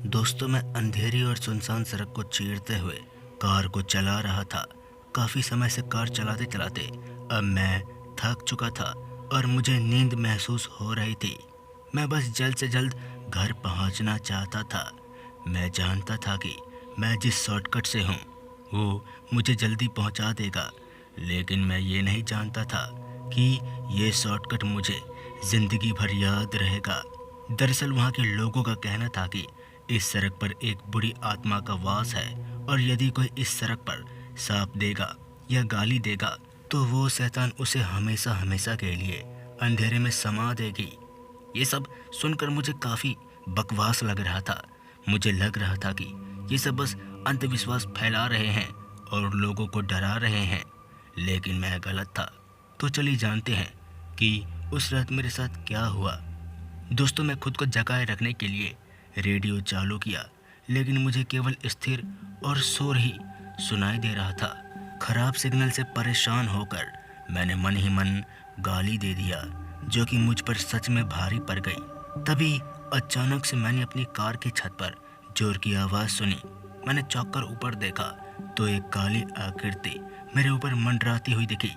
दोस्तों, मैं अंधेरी और सुनसान सड़क को चीरते हुए कार को चला रहा था। काफ़ी समय से कार चलाते चलाते अब मैं थक चुका था और मुझे नींद महसूस हो रही थी। मैं बस जल्द से जल्द घर पहुंचना चाहता था। मैं जानता था कि मैं जिस शॉर्टकट से हूं वो मुझे जल्दी पहुंचा देगा, लेकिन मैं ये नहीं जानता था कि ये शॉर्टकट मुझे ज़िंदगी भर याद रहेगा। दरअसल वहाँ के लोगों का कहना था कि इस सड़क पर एक बुरी आत्मा का वास है और यदि कोई इस सड़क पर सांप देगा या गाली देगा तो वो शैतान उसे हमेशा हमेशा के लिए अंधेरे में समा देगी। ये सब सुनकर मुझे काफ़ी बकवास लग रहा था। मुझे लग रहा था कि ये सब बस अंधविश्वास फैला रहे हैं और लोगों को डरा रहे हैं, लेकिन मैं गलत था। तो चलिए जानते हैं कि उस रात मेरे साथ क्या हुआ। दोस्तों, मैं खुद को जगाए रखने के लिए रेडियो चालू किया, लेकिन मुझे केवल स्थिर और शोर ही सुनाई दे रहा था। खराब सिग्नल से परेशान होकर मैंने मन ही मन गाली दे दिया, जो कि मुझ पर सच में भारी पड़ गई। तभी अचानक से मैंने अपनी कार की छत पर जोर की आवाज़ सुनी। मैंने चौंक कर ऊपर देखा तो एक काली आकृति मेरे ऊपर मंडराती हुई दिखी।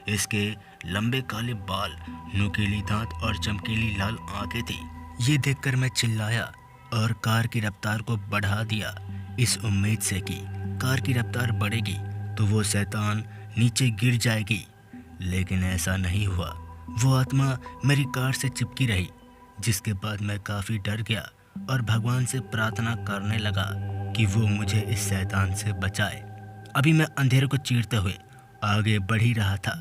इसके लंबे काले बाल, नुकीली दांत और चमकीली लाल आंखें थी। ये देखकर मैं चिल्लाया और कार की रफ्तार को बढ़ा दिया, इस उम्मीद से कि कार की रफ्तार बढ़ेगी तो वो शैतान नीचे गिर जाएगी। लेकिन ऐसा नहीं हुआ। वो आत्मा मेरी कार से चिपकी रही, जिसके बाद मैं काफ़ी डर गया और भगवान से प्रार्थना करने लगा कि वो मुझे इस शैतान से बचाए। अभी मैं अंधेरे को चीरते हुए आगे बढ़ ही रहा था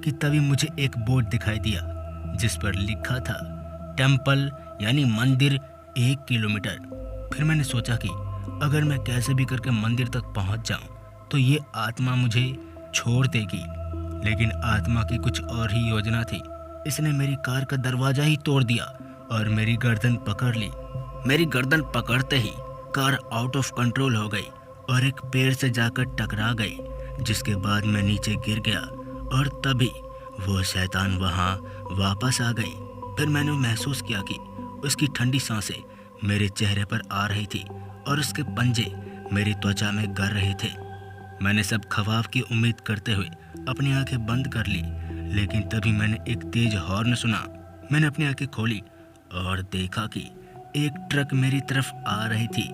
कि तभी मुझे एक बोर्ड दिखाई दिया, जिस पर लिखा था टेम्पल यानी मंदिर 1 किलोमीटर। फिर मैंने सोचा कि अगर मैं कैसे भी करके मंदिर तक पहुंच जाऊं तो ये आत्मा मुझे छोड़ देगी। लेकिन आत्मा की कुछ और ही योजना थी। इसने मेरी कार का दरवाज़ा ही तोड़ दिया और मेरी गर्दन पकड़ ली। मेरी गर्दन पकड़ते ही कार आउट ऑफ कंट्रोल हो गई और एक पेड़ से जाकर टकरा गई, जिसके बाद मैं नीचे गिर गया और तभी वो शैतान वहाँ वापस आ गई। फिर मैंने महसूस किया कि उसकी ठंडी सांसें मेरे चेहरे पर आ रही थी और उसके पंजे मेरी त्वचा में गर रहे थे। मैंने सब ख्वाब की उम्मीद करते हुए अपनी आंखें बंद कर ली, लेकिन तभी मैंने एक तेज हॉर्न सुना। मैंने अपनी आंखें खोली और देखा कि एक ट्रक मेरी तरफ आ रही थी।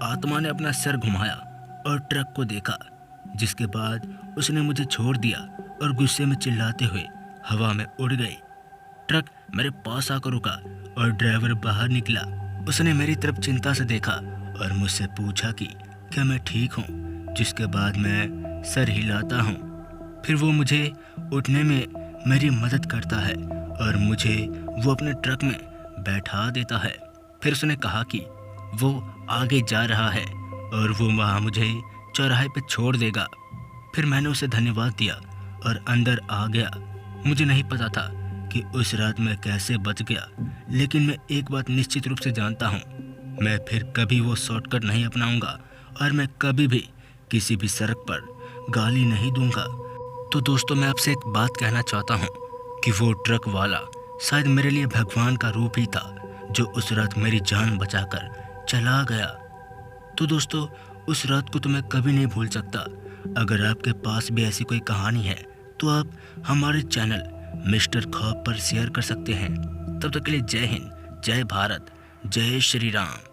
आत्मा ने अपना सर घुमाया और ट्रक को देखा, जिसके बाद उसने मुझे छोड़ दिया और गुस्से में चिल्लाते हुए हवा में उड़ गई। ट्रक मेरे पास आकर रुका और ड्राइवर बाहर निकला। उसने मेरी तरफ चिंता से देखा और मुझसे पूछा कि क्या मैं ठीक हूँ, जिसके बाद मैं सर हिलाता हूँ। फिर वो मुझे उठने में मेरी मदद करता है और मुझे वो अपने ट्रक में बैठा देता है। फिर उसने कहा कि वो आगे जा रहा है और वो वहाँ मुझे चौराहे पे छोड़ देगा। फिर मैंने उसे धन्यवाद दिया और अंदर आ गया। मुझे नहीं पता था कि उस रात मैं कैसे बच गया, लेकिन मैं एक बात निश्चित रूप से जानता हूँ, मैं फिर कभी वो शॉर्टकट नहीं अपनाऊंगा और मैं कभी भी किसी भी सड़क पर गाली नहीं दूंगा। तो दोस्तों, मैं आपसे एक बात कहना चाहता हूँ कि वो ट्रक वाला शायद मेरे लिए भगवान का रूप ही था, जो उस रात मेरी जान बचाकर चला गया। तो दोस्तों, उस रात को तो मैं कभी नहीं भूल सकता। अगर आपके पास भी ऐसी कोई कहानी है तो आप हमारे चैनल मिस्टर खौफ पर शेयर कर सकते हैं। तब तक के लिए जय हिंद, जय भारत, जय श्री राम।